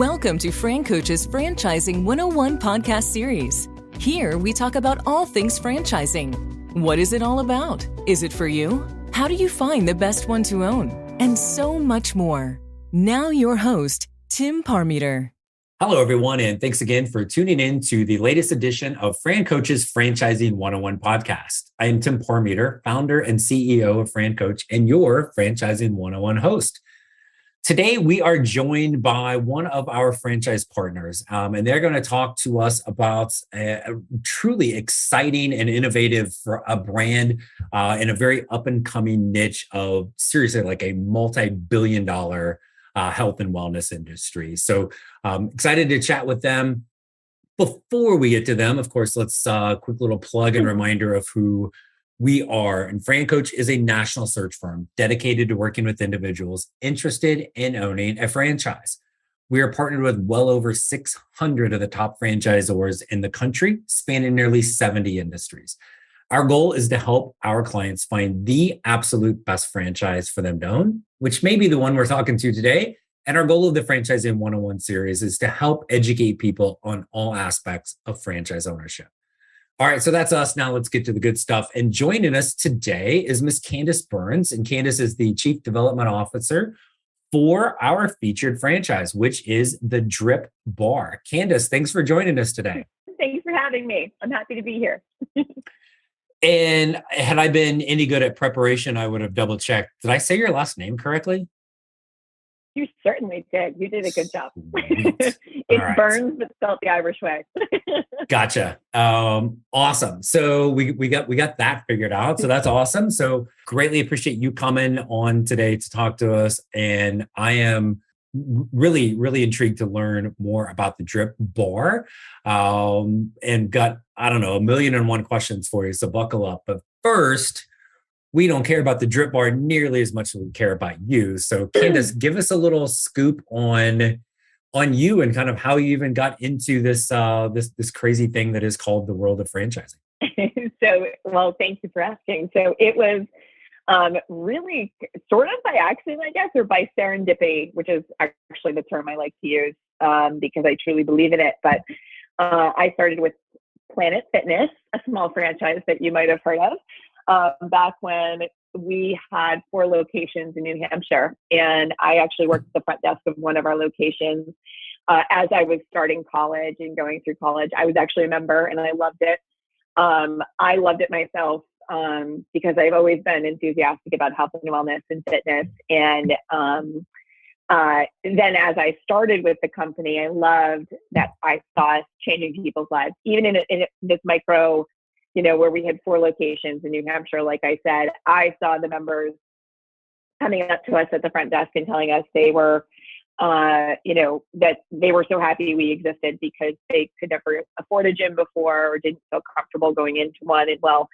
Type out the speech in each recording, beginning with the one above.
Welcome to FranCoach's Franchising 101 podcast series. Here we talk about all things franchising. What is it all about? Is it for you? How do you find the best one to own? And so much more. Now your host, Tim Parmeter. Hello, everyone, and thanks again for tuning in to the latest edition of FranCoach's Franchising 101 podcast. I am Tim Parmeter, founder and CEO of FranCoach and your Franchising 101 host. Today, we are joined by one of our franchise partners, and they're going to talk to us about a truly exciting and innovative for a brand in a very up-and-coming niche of seriously like a multi-billion-dollar health and wellness industry. So excited to chat with them. Before we get to them, of course, let's quick little plug and reminder of who we are. And FranCoach is a national search firm dedicated to working with individuals interested in owning a franchise. We are partnered with well over 600 of the top franchisors in the country, spanning nearly 70 industries. Our goal is to help our clients find the absolute best franchise for them to own, which may be the one we're talking to today. And our goal of the Franchising 101 series is to help educate people on all aspects of franchise ownership. All right, so that's us. Now let's get to the good stuff. And joining us today is Miss Candace Byrnes. And Candace is the Chief Development Officer for our featured franchise, which is the DRIPBaR. Candace, thanks for joining us today. Thanks for having me. I'm happy to be here. And had I been any good at preparation, I would have double checked. Did I say your last name correctly? You certainly did. You did a good job. It's right. Byrnes, but spelled the Irish way. Gotcha. Awesome. So we got that figured out. So that's awesome. So greatly appreciate you coming on today to talk to us. And I am really, really intrigued to learn more about the DRIPBaR. And got, I don't know, 1,000,001 questions for you. So buckle up. But first, we don't care about the DRIPBaR nearly as much as we care about you. So Candace, give us a little scoop on you and kind of how you even got into this this crazy thing that is called the world of franchising. Well, thank you for asking. So it was really sort of by accident, I guess, or by serendipity, which is actually the term I like to use because I truly believe in it. But I started with Planet Fitness, a small franchise that you might have heard of. Back when we had 4 locations in New Hampshire, and I actually worked at the front desk of one of our locations as I was starting college and going through college. I was actually a member, and I loved it. I loved it myself because I've always been enthusiastic about health and wellness and fitness. And then as I started with the company, I loved that I saw us changing people's lives, even in this micro, where we had 4 locations in New Hampshire. Like I said, I saw the members coming up to us at the front desk and telling us they were, that they were so happy we existed because they could never afford a gym before or didn't feel comfortable going into one. And well,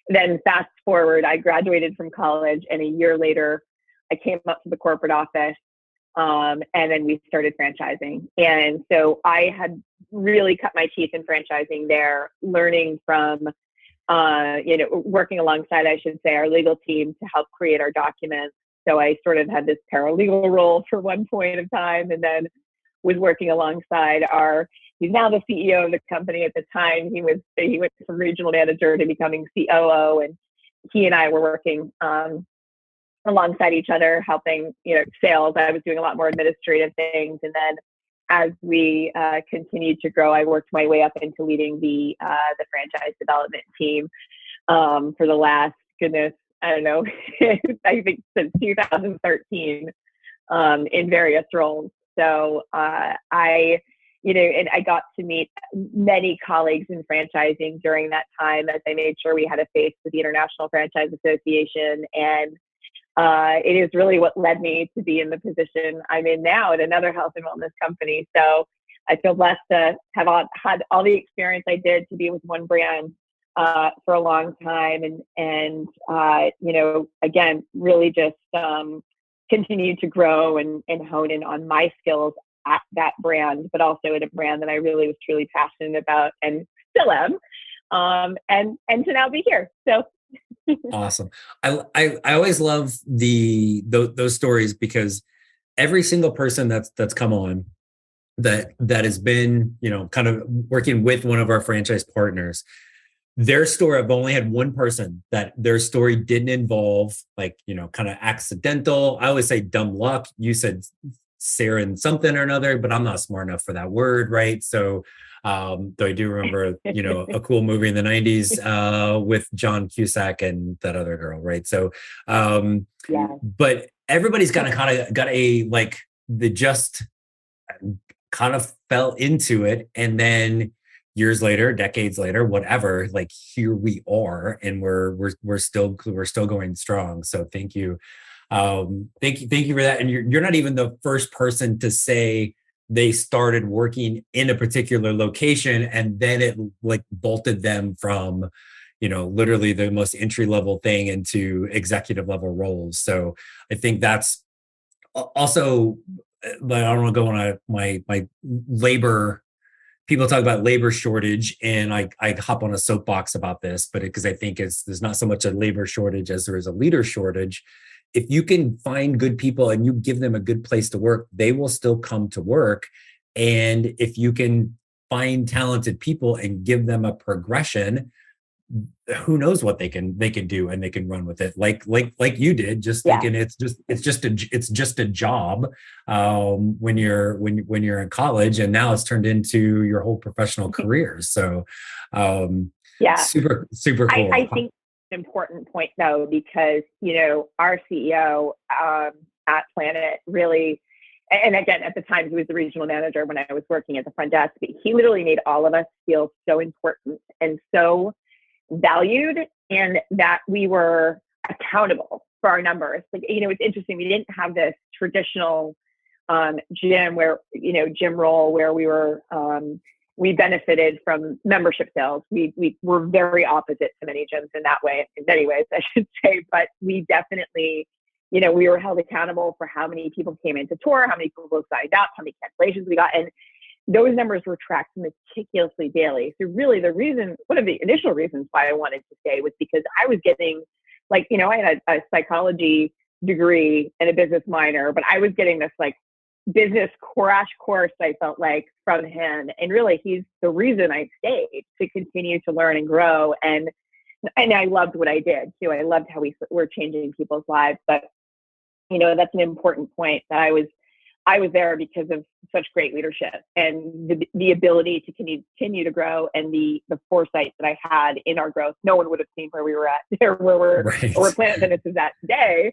then fast forward, I graduated from college, and a year later, I came up to the corporate office, and then we started franchising. And so I had really cut my teeth in franchising there, learning from, working alongside, I should say, our legal team to help create our documents. So I sort of had this paralegal role for one point of time, and then was working alongside he's now the CEO of the company. At the time, he went from regional manager to becoming COO, and he and I were working alongside each other, helping, sales. I was doing a lot more administrative things. And then as we continued to grow, I worked my way up into leading the franchise development team for the last, I don't know, I think since 2013 in various roles. So and I got to meet many colleagues in franchising during that time as I made sure we had a face with the International Franchise Association. And it is really what led me to be in the position I'm in now at another health and wellness company. So I feel blessed to have had all the experience I did to be with one brand for a long time, and again, really just continue to grow and hone in on my skills at that brand, but also at a brand that I really was truly passionate about and still am, and to now be here. So. Awesome. I always love those stories because every single person that's come on that has been, kind of working with one of our franchise partners. Their story, I've only had one person that their story didn't involve kind of accidental. I always say dumb luck. You said Saren something or another, but I'm not smart enough for that word, right? So, though I do remember, a cool movie in the 90s with John Cusack and that other girl, right? So, Yeah. but everybody's got they just kind of fell into it, and then years later, decades later, whatever, here we are, and we're still going strong. So thank you. Thank you for that. And you're not even the first person to say they started working in a particular location and then it bolted them from, literally the most entry level thing into executive level roles. So I think that's also, but I don't want to go on my labor. People talk about labor shortage, and I hop on a soapbox about this, but because I think there's not so much a labor shortage as there is a leader shortage. If you can find good people and you give them a good place to work, they will still come to work. And if you can find talented people and give them a progression, who knows what they can do, and they can run with it like you did, just thinking it's just a job when you're in college, and now it's turned into your whole professional career. So super cool. I think an important point though, because our CEO at Planet really, and again at the time he was the regional manager when I was working at the front desk, but he literally made all of us feel so important and so valued, and that we were accountable for our numbers. It's interesting. We didn't have this traditional gym role where we were, we benefited from membership sales. We were very opposite to many gyms in that way, in many ways, I should say, but we definitely, we were held accountable for how many people came into tour, how many people signed up, how many cancellations we got. And those numbers were tracked meticulously daily. So really one of the initial reasons why I wanted to stay was because I was getting I had a psychology degree and a business minor, but I was getting this business crash course, I felt like, from him. And really he's the reason I stayed, to continue to learn and grow. And I loved what I did too. I loved how we were changing people's lives. But, that's an important point, that I was there because of such great leadership and the ability to continue to grow, and the foresight that I had in our growth. No one would have seen where we were at there, where Planet Fitness is at today.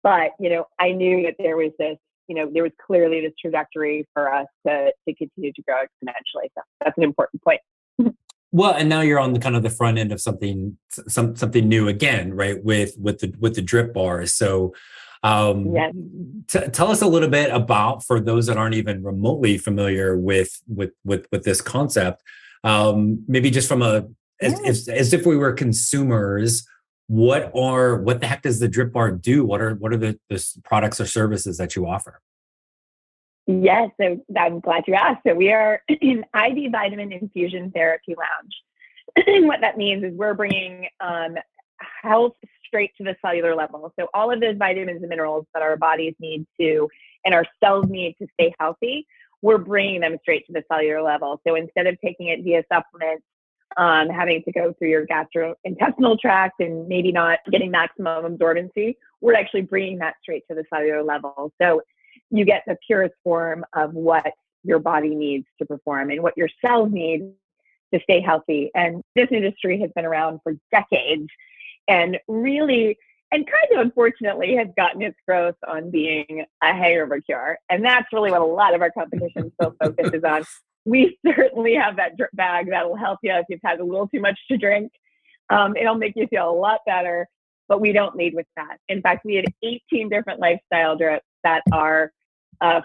But, I knew that there was this, there was clearly this trajectory for us to continue to grow exponentially. So that's an important point. Well, and now you're on the kind of the front end of something new again, right? With the drip bars. So, tell us a little bit about, for those that aren't even remotely familiar with this concept, maybe just from as if we were consumers, what the heck does the drip bar do? What are the products or services that you offer? Yes, so I'm glad you asked. So we are an IV vitamin infusion therapy lounge. What that means is we're bringing health straight to the cellular level. So all of those vitamins and minerals that our bodies need to, and our cells need to stay healthy, we're bringing them straight to the cellular level. So instead of taking it via supplements, having to go through your gastrointestinal tract and maybe not getting maximum absorbency, we're actually bringing that straight to the cellular level. So you get the purest form of what your body needs to perform and what your cells need to stay healthy. And this industry has been around for decades, and really, and kind of unfortunately, has gotten its growth on being a hangover cure. And that's really what a lot of our competition still focuses on. We certainly have that drip bag that'll help you if you've had a little too much to drink. It'll make you feel a lot better, but we don't lead with that. In fact, we had 18 different lifestyle drips that are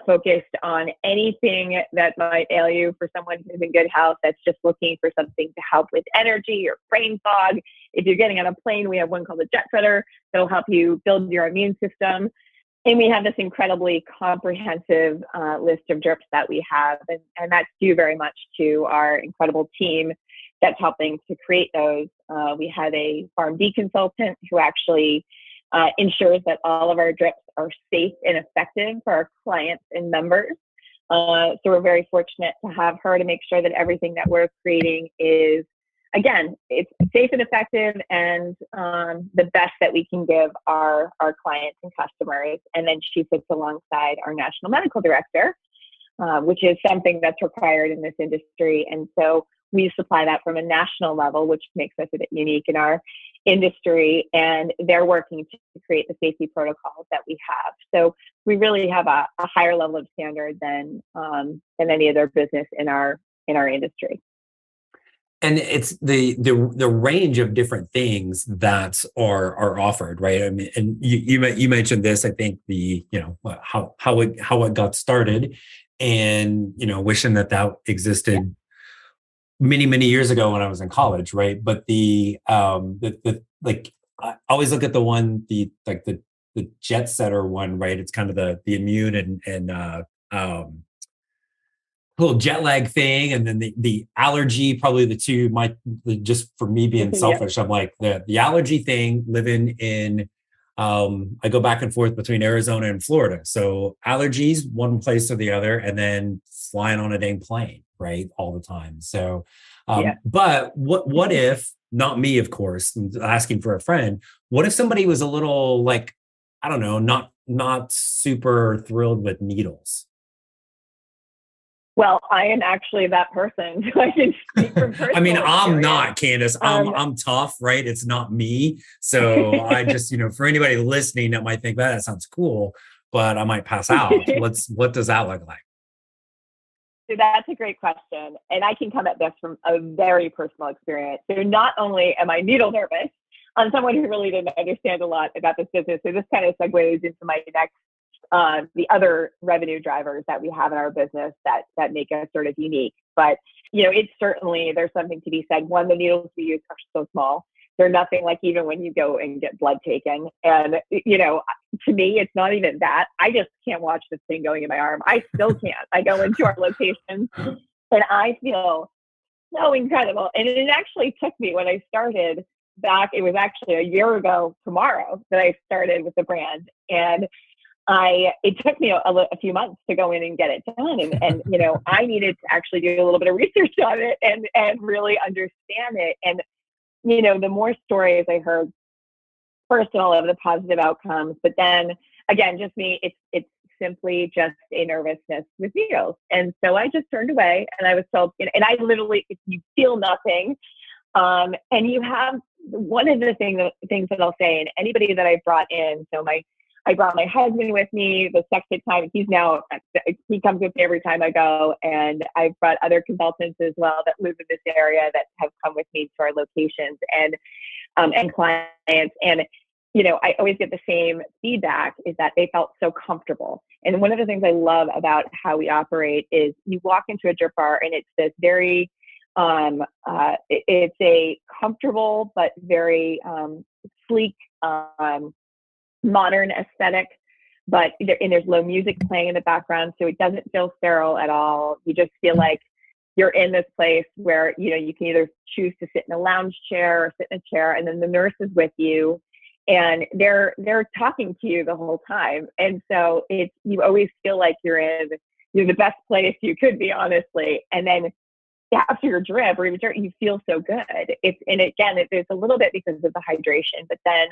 focused on anything that might ail you, for someone who's in good health that's just looking for something to help with energy or brain fog. If you're getting on a plane, we have one called the Jet Setter that'll help you build your immune system. And we have this incredibly comprehensive list of drips that we have. And that's due very much to our incredible team that's helping to create those. We have a PharmD consultant who actually ensures that all of our drips are safe and effective for our clients and members. So we're very fortunate to have her to make sure that everything that we're creating is, again, it's safe and effective and the best that we can give our clients and customers. And then she sits alongside our national medical director, which is something that's required in this industry. And so we supply that from a national level, which makes us a bit unique in our industry. And they're working to create the safety protocols that we have. So we really have a higher level of standard than any other business in our industry. And it's the range of different things that are offered, right? I mean, and you mentioned this. I think how it got started, and wishing that existed many years ago when I was in college, right? But the like, I always look at the one the jet setter one, right? It's kind of the immune and little jet lag thing, and then the allergy, probably the two. Just for me being selfish, I'm like the allergy thing. Living in, I go back and forth between Arizona and Florida, so allergies one place or the other, and then flying on a dang plane, right, all the time. So, but what if, not me, of course, I'm asking for a friend. What if somebody was a little, like, I don't know, not super thrilled with needles? Well, I am actually that person. So I can speak from personal I mean, I'm experience. not, Candace. I'm tough, right? It's not me. So I just, for anybody listening that might think that sounds cool, but I might pass out. What does that look like? So that's a great question. And I can come at this from a very personal experience. So not only am I needle nervous, I'm someone who really didn't understand a lot about this business. So this kind of segues into my next, the other revenue drivers that we have in our business that make us sort of unique. But, it's certainly, there's something to be said. One, the needles we use are so small. They're nothing like even when you go and get blood taken. And, to me, it's not even that. I just can't watch this thing going in my arm. I still can't. I go into our locations and I feel so incredible. And it actually took me, when I started back, it was actually a year ago tomorrow that I started with the brand. And it took me a few months to go in and get it done. And I needed to actually do a little bit of research on it and really understand it. And, the more stories I heard, first of all, of the positive outcomes, but then again, just me, it's simply just a nervousness with needles. And so I just turned away, and I was told, and I literally, you feel nothing. And you have one of the things that I'll say, and anybody that I brought in, so I brought my husband with me the second time. He comes with me every time I go. And I've brought other consultants as well that live in this area that have come with me to our locations and clients. And, I always get the same feedback, is that they felt so comfortable. And one of the things I love about how we operate is you walk into a DRIPBaR and it's this very, it's a comfortable but very sleek, modern aesthetic, but there's low music playing in the background, so it doesn't feel sterile at all. You just feel like you're in this place where you can either choose to sit in a lounge chair or sit in a chair, and then the nurse is with you, and they're talking to you the whole time. And so you always feel like you're the best place you could be, honestly. And then after your drip, you feel so good. There's a little bit because of the hydration, but then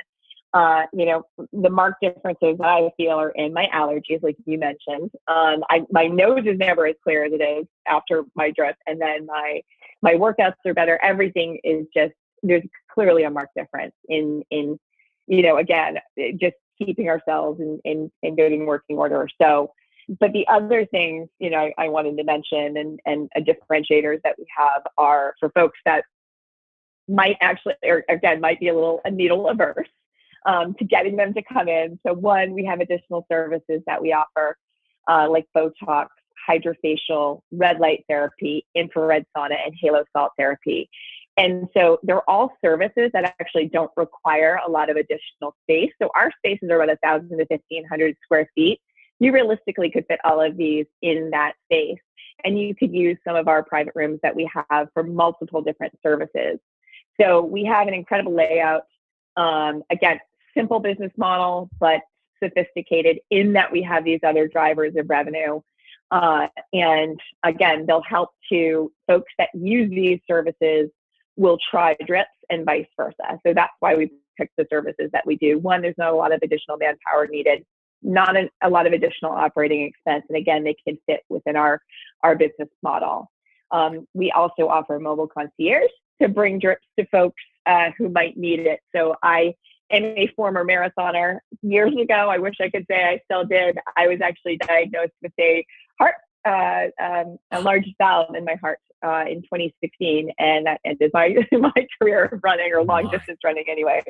the marked differences that I feel are in my allergies, like you mentioned. My nose is never as clear as it is after my drip, and then my workouts are better. Everything is there's clearly a marked difference in again, just keeping ourselves in good working order. So, but the other things, I wanted to mention and differentiators that we have are for folks that might actually, or again, might be a needle averse. To getting them to come in. So one, we have additional services that we offer, like Botox, hydrofacial, red light therapy, infrared sauna, and halo salt therapy. And so they're all services that actually don't require a lot of additional space. So our spaces are about 1,000 to 1,500 square feet. You realistically could fit all of these in that space. And you could use some of our private rooms that we have for multiple different services. So we have an incredible layout. Again, simple business model, but sophisticated in that we have these other drivers of revenue. And again, they'll help to folks that use these services will try drips and vice versa. So that's why we pick the services that we do. One, there's not a lot of additional manpower needed, not a lot of additional operating expense. And again, they can fit within our business model. We also offer mobile concierge to bring drips to folks who might need it. So I am a former marathoner. Years ago, I wish I could say I still did. I was actually diagnosed with a heart, a large valve in my heart in 2016, and that ended my career of running, or long distance running anyway.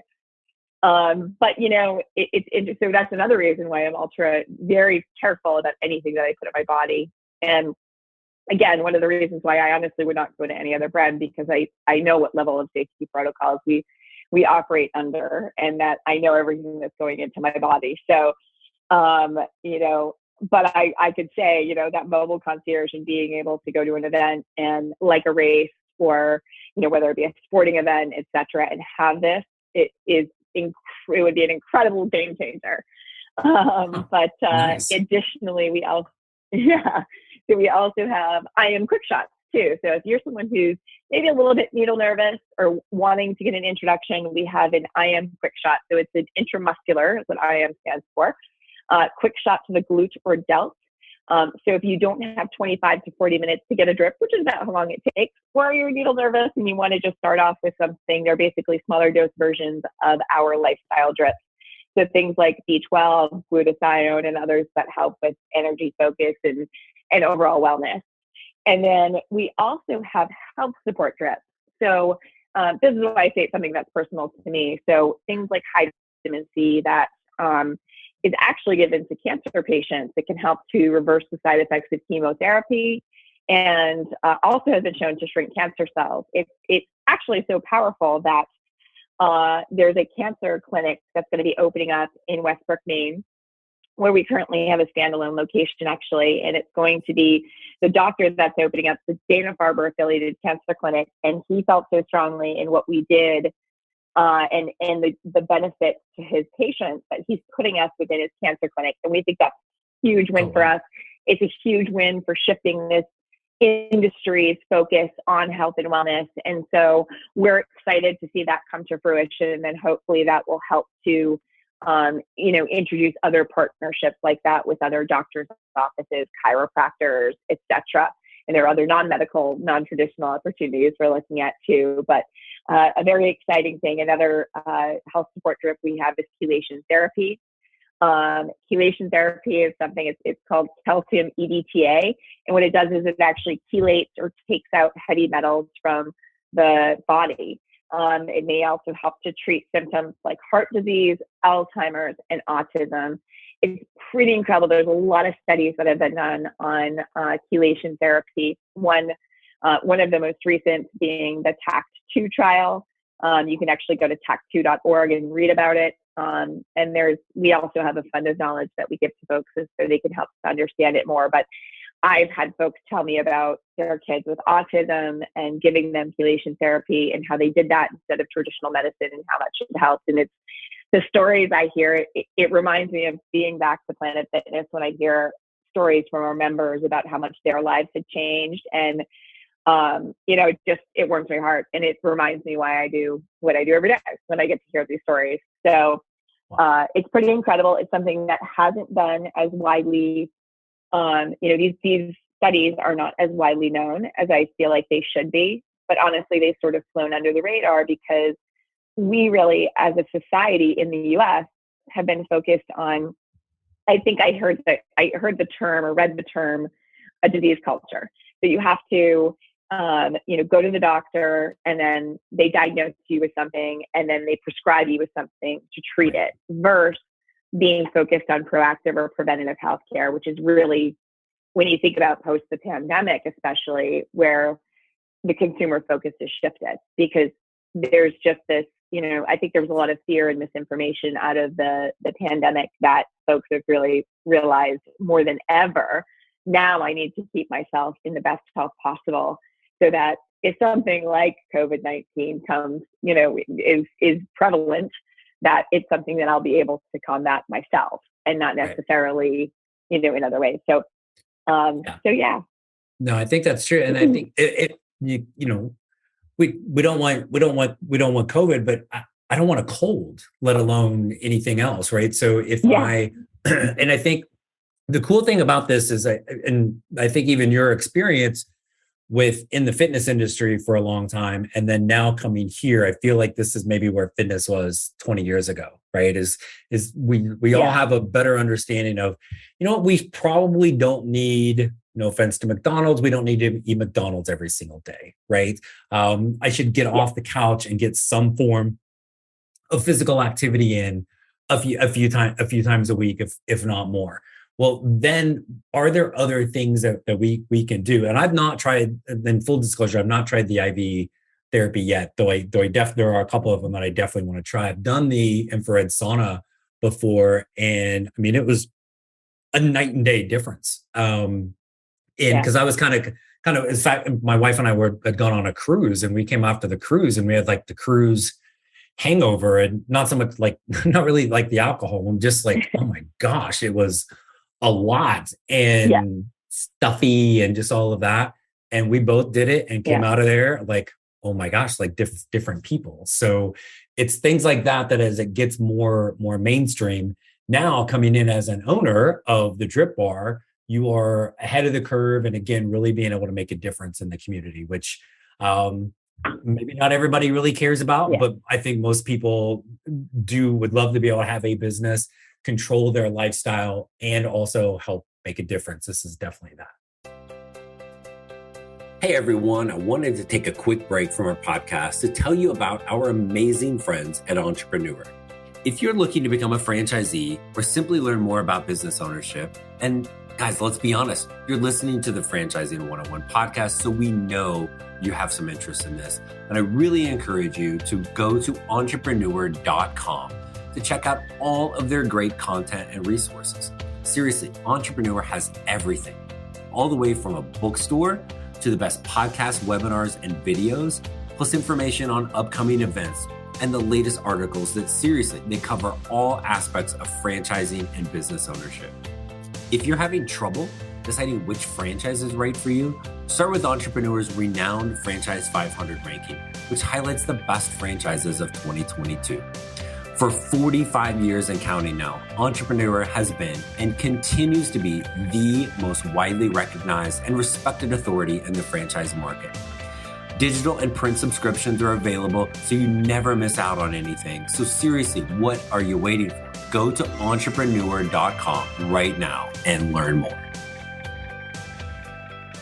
But you know, so that's another reason why I'm very careful about anything that I put in my body. And again, one of the reasons why I honestly would not go to any other brand, because I know what level of safety protocols we operate under, and that I know everything that's going into my body. So, you know, but I could say, you know, that mobile concierge and being able to go to an event and like a race, or, you know, whether it be a sporting event, et cetera, and have this, it would be an incredible game changer. But nice. Additionally, we also have IM quick shots too. So if you're someone who's maybe a little bit needle nervous or wanting to get an introduction, we have an IM quick shot. So it's an intramuscular, is what IM stands for, quick shot to the glute or delt. So if you don't have 25 to 40 minutes to get a drip, which is about how long it takes, or you're needle nervous and you want to just start off with something, they're basically smaller dose versions of our lifestyle drips. So things like B12, glutathione, and others that help with energy, focus, and overall wellness. And then we also have health support drips. So this is why I say it's something that's personal to me. So things like high vitamin C that is actually given to cancer patients. It can help to reverse the side effects of chemotherapy, and also has been shown to shrink cancer cells. It's actually so powerful that there's a cancer clinic that's going to be opening up in Westbrook, Maine, where we currently have a standalone location actually, and it's going to be the doctor that's opening up the Dana-Farber affiliated cancer clinic, and he felt so strongly in what we did and the benefits to his patients that he's putting us within his cancer clinic, and we think that's a huge win for us. It's a huge win for shifting this industry's focus on health and wellness, and so we're excited to see that come to fruition, and then hopefully that will help to you know, introduce other partnerships like that with other doctors' offices, chiropractors, etc. And there are other non-medical, non-traditional opportunities we're looking at too. But a very exciting thing, another health support drip we have is chelation therapy. Chelation therapy is something, it's called calcium EDTA. And what it does is it actually chelates or takes out heavy metals from the body. It may also help to treat symptoms like heart disease, Alzheimer's, and autism. It's pretty incredible. There's a lot of studies that have been done on chelation therapy. One of the most recent being the TACT-2 trial. You can actually go to tact2.org and read about it. And we also have a fund of knowledge that we give to folks so they can help to understand it more. But I've had folks tell me about their kids with autism and giving them chelation therapy and how they did that instead of traditional medicine and how much it helped. And it's the stories I hear, it reminds me of being back to Planet Fitness when I hear stories from our members about how much their lives had changed. And, you know, it warms my heart, and it reminds me why I do what I do every day when I get to hear these stories. So it's pretty incredible. It's something that hasn't been as widely you know, these studies are not as widely known as I feel like they should be, but honestly, they've sort of flown under the radar because we really, as a society in the US, have been focused on, I think I heard the term or read the term, a disease culture. So you have to, you know, go to the doctor and then they diagnose you with something and then they prescribe you with something to treat it, versus being focused on proactive or preventative healthcare, which is really, when you think about post the pandemic, especially, where the consumer focus has shifted, because there's just this, you know, I think there was a lot of fear and misinformation out of the pandemic that folks have really realized more than ever. Now I need to keep myself in the best health possible so that if something like COVID-19 comes, you know, is prevalent, that it's something that I'll be able to combat myself and not necessarily, you know, in other ways. So So yeah. No, I think that's true. And I think we don't want COVID, but I don't want a cold, let alone anything else. Right. So and I think the cool thing about this is and I think even your experience in the fitness industry for a long time, and then now coming here, I feel like this is maybe where fitness was 20 years ago, right? Is we all have a better understanding of, we probably don't need, no offense to McDonald's, we don't need to eat McDonald's every single day, right? I should get off the couch and get some form of physical activity in a few times a week, if not more. Well, then are there other things that we can do? And I've not tried, in full disclosure, I've not tried the IV therapy yet, though there are a couple of them that I definitely want to try. I've done the infrared sauna before, and I mean, it was a night and day difference. Because I was kind of, in fact, my wife and I had gone on a cruise, and we came after the cruise, and we had like the cruise hangover, and not so much not really like the alcohol. I'm just like, oh my gosh, it was a lot and stuffy and just all of that. And we both did it and came out of there like, oh my gosh, like different people. So it's things like that as it gets more mainstream. Now coming in as an owner of the DRIPBaR, you are ahead of the curve. And again, really being able to make a difference in the community, which maybe not everybody really cares about, but I think most people would love to be able to have a business, control their lifestyle, and also help make a difference. This is definitely that. Hey everyone, I wanted to take a quick break from our podcast to tell you about our amazing friends at Entrepreneur. If you're looking to become a franchisee or simply learn more about business ownership, and guys, let's be honest, you're listening to the Franchising 101 podcast, so we know you have some interest in this. And I really encourage you to go to entrepreneur.com to check out all of their great content and resources. Seriously, Entrepreneur has everything, all the way from a bookstore to the best podcasts, webinars, and videos, plus information on upcoming events and the latest articles that seriously, they cover all aspects of franchising and business ownership. If you're having trouble deciding which franchise is right for you, start with Entrepreneur's renowned Franchise 500 ranking, which highlights the best franchises of 2022. For 45 years and counting now, Entrepreneur has been and continues to be the most widely recognized and respected authority in the franchise market. Digital and print subscriptions are available, so you never miss out on anything. So seriously, what are you waiting for? Go to entrepreneur.com right now and learn more.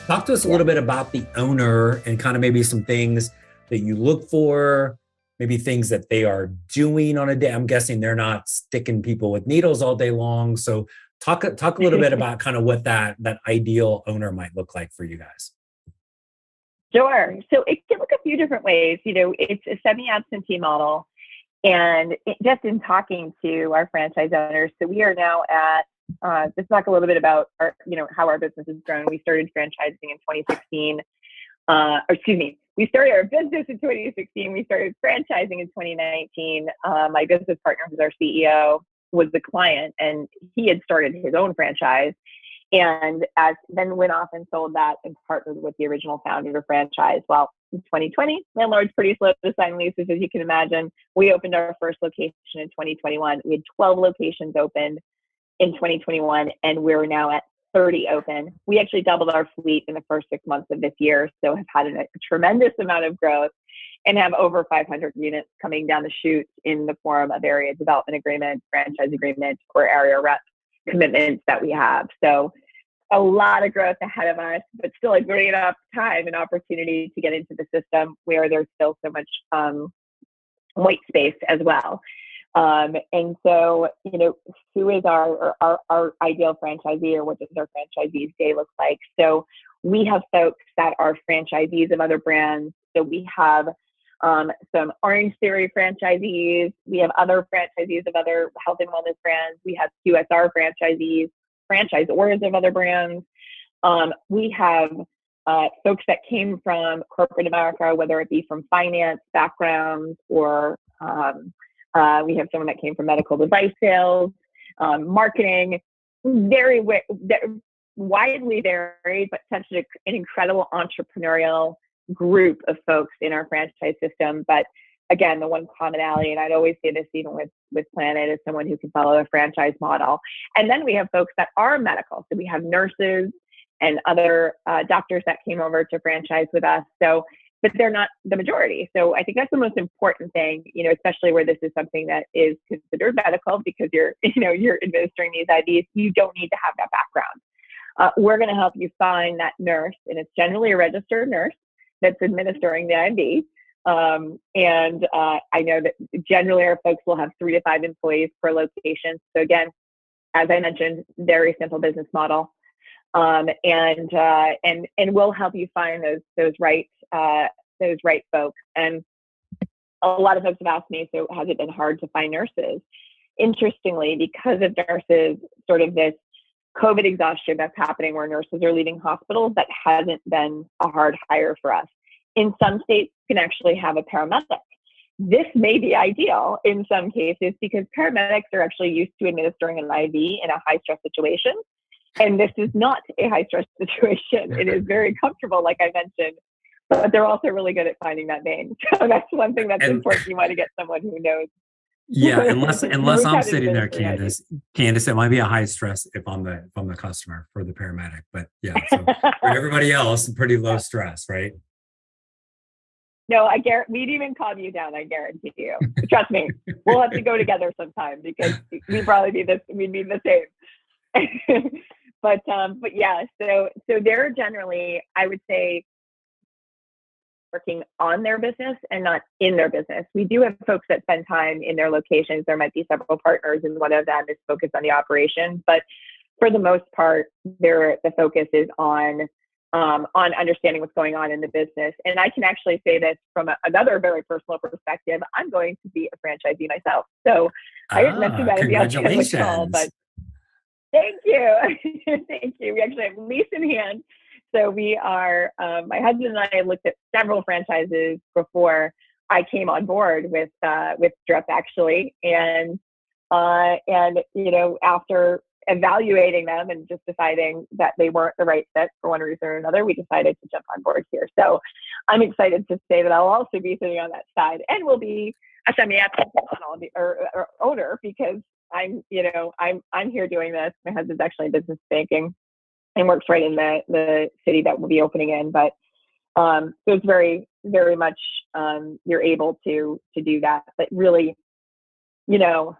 Talk to us a little bit about the owner and kind of maybe some things that you look for, maybe things that they are doing on a day. I'm guessing they're not sticking people with needles all day long. So talk a little bit about kind of what that ideal owner might look like for you guys. Sure. So it can look a few different ways. It's a semi-absentee model. And just in talking to our franchise owners, so we are now at, just talk a little bit about how our business has grown. We started franchising in 2016. We started our business in 2016. We started franchising in 2019. My business partner, who's our CEO, was the client, and he had started his own franchise. And then went off and sold that and partnered with the original founder of the franchise. Well, in 2020, landlord's pretty slow to sign leases, as you can imagine. We opened our first location in 2021. We had 12 locations opened in 2021, and we're now at 30 open. We actually doubled our fleet in the first 6 months of this year, so have had a tremendous amount of growth and have over 500 units coming down the chute in the form of area development agreements, franchise agreements, or area rep commitments that we have. So a lot of growth ahead of us, but still a great enough time and opportunity to get into the system where there's still so much white space as well. And so, who is our ideal franchisee, or what does our franchisee's day look like? So we have folks that are franchisees of other brands. So we have some Orange Theory franchisees. We have other franchisees of other health and wellness brands. We have QSR franchisees, franchisors of other brands. We have folks that came from corporate America, whether it be from finance backgrounds, or we have someone that came from medical device sales, marketing, widely varied, but such an incredible entrepreneurial group of folks in our franchise system. But again, the one commonality, and I'd always say this even with Planet, is someone who can follow a franchise model. And then we have folks that are medical. So we have nurses and other doctors that came over to franchise with us. So, but they're not the majority. So I think that's the most important thing, especially where this is something that is considered medical, because you're administering these IVs. You don't need to have that background. We're going to help you find that nurse, and it's generally a registered nurse that's administering the IV. I know that generally our folks will have 3 to 5 employees per location. So again, as I mentioned, very simple business model. And we'll help you find those right folks. And a lot of folks have asked me, so has it been hard to find nurses? Interestingly, because of nurses, sort of this COVID exhaustion that's happening where nurses are leaving hospitals, that hasn't been a hard hire for us. In some states, you can actually have a paramedic. This may be ideal in some cases because paramedics are actually used to administering an IV in a high-stress situation. And this is not a high-stress situation. It is very comfortable, like I mentioned, but they're also really good at finding that vein. So that's one thing that's important. You want to get someone who knows. Yeah, unless I'm sitting there, Candace, it might be a high stress if I'm the customer for the paramedic. But yeah, so for everybody else, pretty low stress, right? No, we'd even calm you down. I guarantee you. Trust me, we'll have to go together sometime because we'd be the same. But yeah, so they're generally, I would say, working on their business and not in their business. We do have folks that spend time in their locations. There might be several partners, and one of them is focused on the operations. But for the most part, the focus is on understanding what's going on in the business. And I can actually say this from another very personal perspective. I'm going to be a franchisee myself. So I didn't mention that at the outset of the call, but thank you. Thank you. We actually have lease in hand. So we are, my husband and I looked at several franchises before I came on board with DRIP actually. And after evaluating them and just deciding that they weren't the right fit for one reason or another, we decided to jump on board here. So I'm excited to say that I'll also be sitting on that side and will be a semi-absentee or owner, because I'm here doing this. My husband's actually in business banking and works right in the city that we'll be opening in. But so it's very, very much you're able to do that. But really, the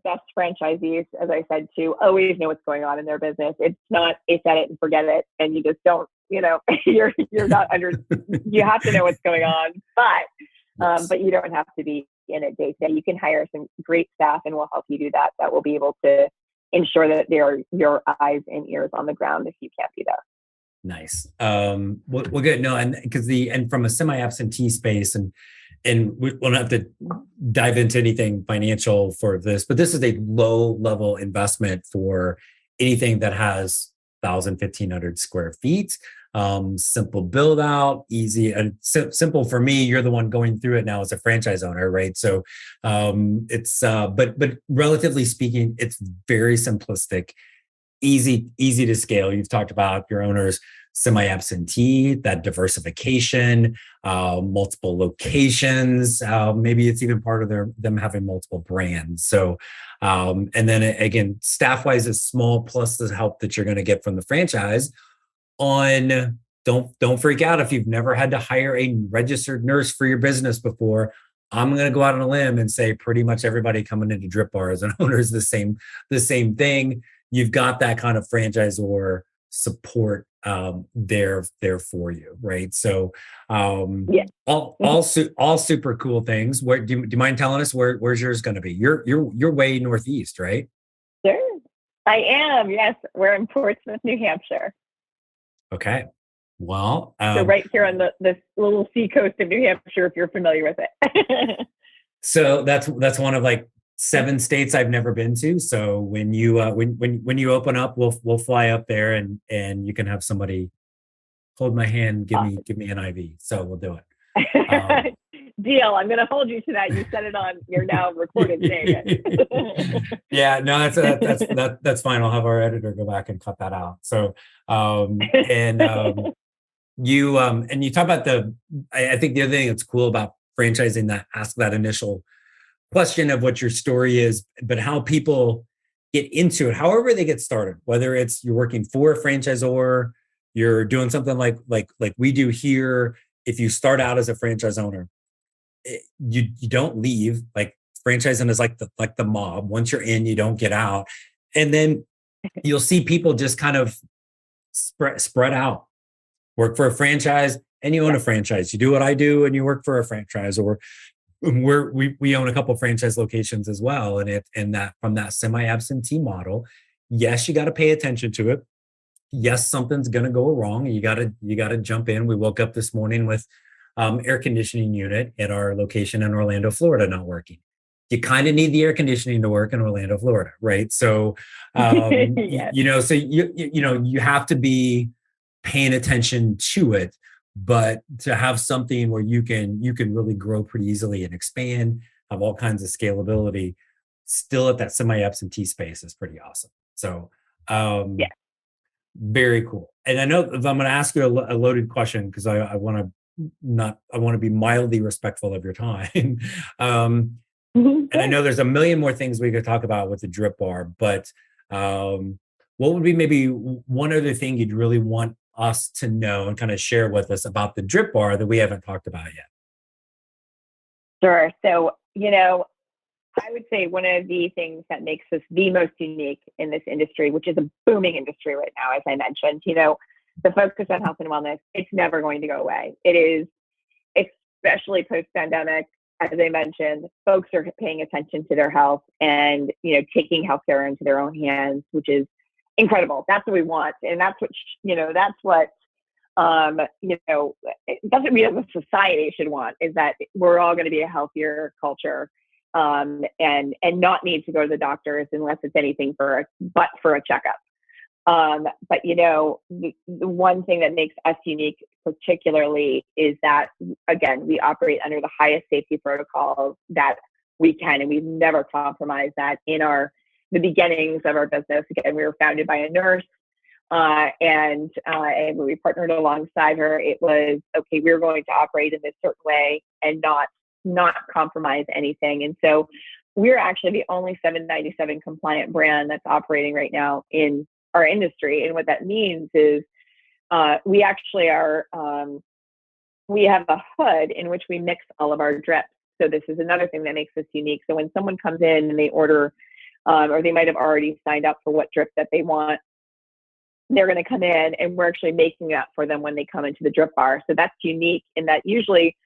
best franchisees, as I said, to always know what's going on in their business. It's not a set it and forget it, and you just don't. You're not under. You have to know what's going on, but you don't have to be in it day to day. You can hire some great staff, and we'll help you do that. That will be able to ensure that there are your eyes and ears on the ground if you can't be there. Nice. Well, good. No, and from a semi-absentee space, and we don't have to dive into anything financial for this, but this is a low level investment for anything that has 1,500 square feet. Simple build out, easy and simple for me. You're the one going through it now as a franchise owner, right? So it's but relatively speaking, it's very simplistic, easy to scale. You've talked about your owners semi-absentee, that diversification, multiple locations. Maybe it's even part of them having multiple brands. So, and then again, staff-wise is small, plus the help that you're going to get from the franchise. Don't freak out if you've never had to hire a registered nurse for your business before. I'm going to go out on a limb and say pretty much everybody coming into DRIPBaR as an owner is the same thing. You've got that kind of franchisor support there for you, right? So all super cool things. Where do you mind telling us where's yours going to be? You're way northeast, right? Sure, I am. Yes, we're in Portsmouth, New Hampshire. Okay, well, so right here on the little sea coast of New Hampshire, if you're familiar with it. So that's one of like 7 states I've never been to. So when you when you open up, we'll fly up there and you can have somebody hold my hand, give me an IV. So we'll do it. Deal. I'm going to hold you to that. You said it on. You're now recorded saying it. Yeah, no, that's fine. I'll have our editor go back and cut that out. So, you talk about I think the other thing that's cool about franchising, that ask that initial question of what your story is, but how people get into it, however they get started, whether it's you're working for a franchisor, you're doing something like we do here. If you start out as a franchise owner, you don't leave. Like franchising is like the mob. Once you're in, you don't get out. And then you'll see people just kind of spread out. Work for a franchise and you own a franchise. You do what I do and you work for a franchise, or we own a couple of franchise locations as well. And that from that semi-absentee model, yes, you got to pay attention to it. Yes, something's going to go wrong. You got to jump in. We woke up this morning with air conditioning unit at our location in Orlando, Florida, not working. You kind of need the air conditioning to work in Orlando, Florida, right? So, Yes. so you have to be paying attention to it, but to have something where you can really grow pretty easily and expand, have all kinds of scalability, still at that semi-absentee space is pretty awesome. So, very cool. And I know I'm going to ask you a loaded question because I want to be mildly respectful of your time. And I know there's a million more things we could talk about with the DRIPBaR, but what would be maybe one other thing you'd really want us to know and kind of share with us about the DRIPBaR that we haven't talked about yet? Sure. So, I would say one of the things that makes us the most unique in this industry, which is a booming industry right now, as I mentioned, the focus on health and wellness, it's never going to go away. It is, especially post-pandemic, as I mentioned, folks are paying attention to their health and, taking healthcare into their own hands, which is incredible. That's what we want. And that's what, that's what we as a society should want, is that we're all going to be a healthier culture, and not need to go to the doctors unless it's anything for a checkup. But the one thing that makes us unique particularly is that, again, we operate under the highest safety protocols that we can, and we've never compromised that in the beginnings of our business. Again, we were founded by a nurse, and when we partnered alongside her, it was, okay, we're going to operate in this certain way and not compromise anything. And so we're actually the only 797 compliant brand that's operating right now in our industry. And what that means is we actually we have a hood in which we mix all of our drips. So this is another thing that makes us unique. So when someone comes in and they order, or they might have already signed up for what drip that they want, they're going to come in and we're actually making that for them when they come into the DRIPBaR. So that's unique in that usually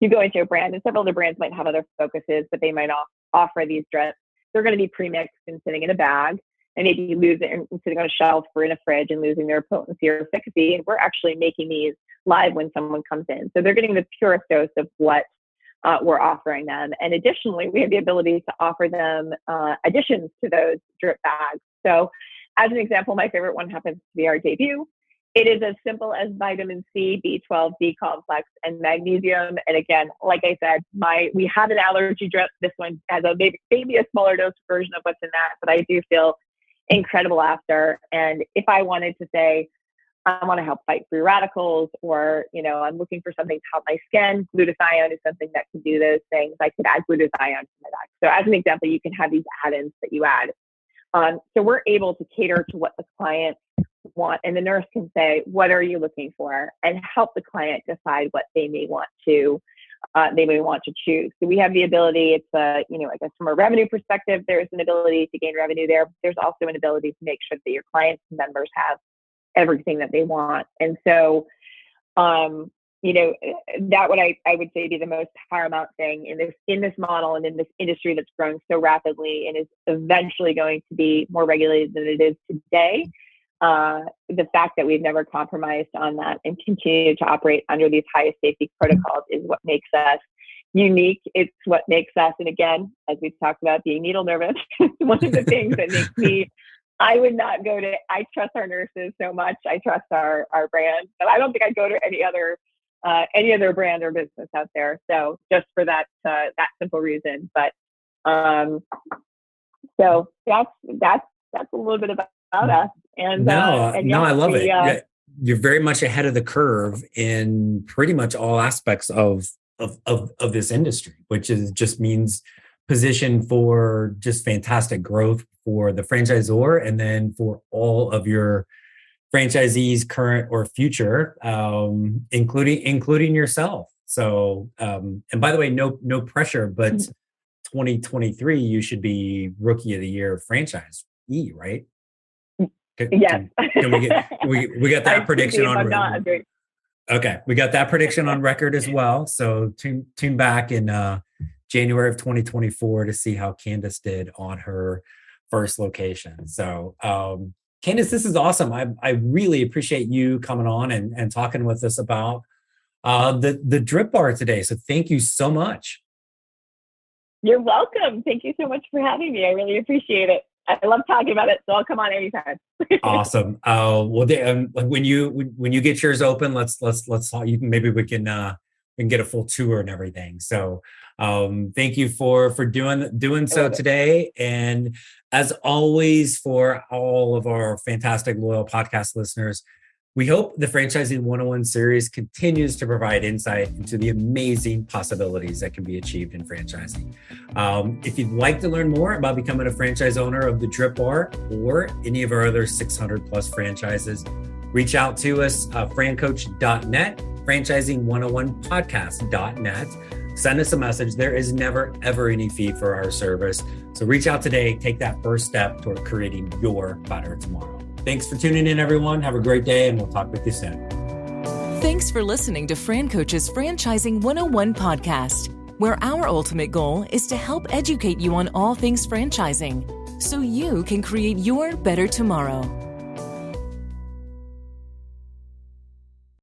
you go into a brand, and several other brands might have other focuses, but they might offer these drips. They're going to be pre-mixed and sitting in a bag, and maybe lose it and sitting on a shelf or in a fridge and losing their potency or efficacy. And we're actually making these live when someone comes in. So they're getting the purest dose of what we're offering them. And additionally, we have the ability to offer them additions to those drip bags. So as an example, my favorite one happens to be our debut. It is as simple as vitamin C, B12, B complex, and magnesium. And again, like I said, we have an allergy drip. This one has maybe a smaller dose version of what's in that, but I do feel incredible after. And if I wanted to say, I want to help fight free radicals, or, I'm looking for something to help my skin, glutathione is something that can do those things. I could add glutathione to my diet. So as an example, you can have these add-ins that you add. So we're able to cater to what the client want, and the nurse can say, what are you looking for, and help the client decide what they may want to choose. So we have the ability, it's I guess from a revenue perspective, there's an ability to gain revenue there. There's also an ability to make sure that your clients and members have everything that they want. And so, that what I would say be the most paramount thing in this model and in this industry that's growing so rapidly and is eventually going to be more regulated than it is today. The fact that we've never compromised on that and continue to operate under these highest safety protocols is what makes us unique. It's what makes us, and again, as we've talked about, being needle nervous, one of the things that makes me, I trust our nurses so much. I trust our brand, but I don't think I'd go to any other any other brand or business out there. So just for that simple reason. But so that's a little bit about us. And I love it. You're very much ahead of the curve in pretty much all aspects of this industry, which just means position for just fantastic growth for the franchisor and then for all of your franchisees, current or future, including yourself. So, and by the way, no pressure, but 2023, you should be Rookie of the Year franchisee, right? Yes. We got that prediction on record. Okay, we got that prediction on record as well. So tune back in January of 2024 to see how Candace did on her first location. So, Candace, this is awesome. I really appreciate you coming on and talking with us about the Drip Bar today. So thank you so much. You're welcome. Thank you so much for having me. I really appreciate it. I love talking about it, so I'll come on anytime. Awesome. Well, when you get yours open, let's talk. Maybe we can get a full tour and everything. So, thank you for doing so today. And as always, for all of our fantastic loyal podcast listeners, we hope the Franchising 101 series continues to provide insight into the amazing possibilities that can be achieved in franchising. If you'd like to learn more about becoming a franchise owner of the Drip Bar or any of our other 600 plus franchises, reach out to us, FranCoach.net, Franchising101podcast.net. Send us a message. There is never, ever any fee for our service. So reach out today. Take that first step toward creating your better tomorrow. Thanks for tuning in, everyone. Have a great day, and we'll talk with you soon. Thanks for listening to FranCoach's Franchising 101 podcast, where our ultimate goal is to help educate you on all things franchising so you can create your better tomorrow.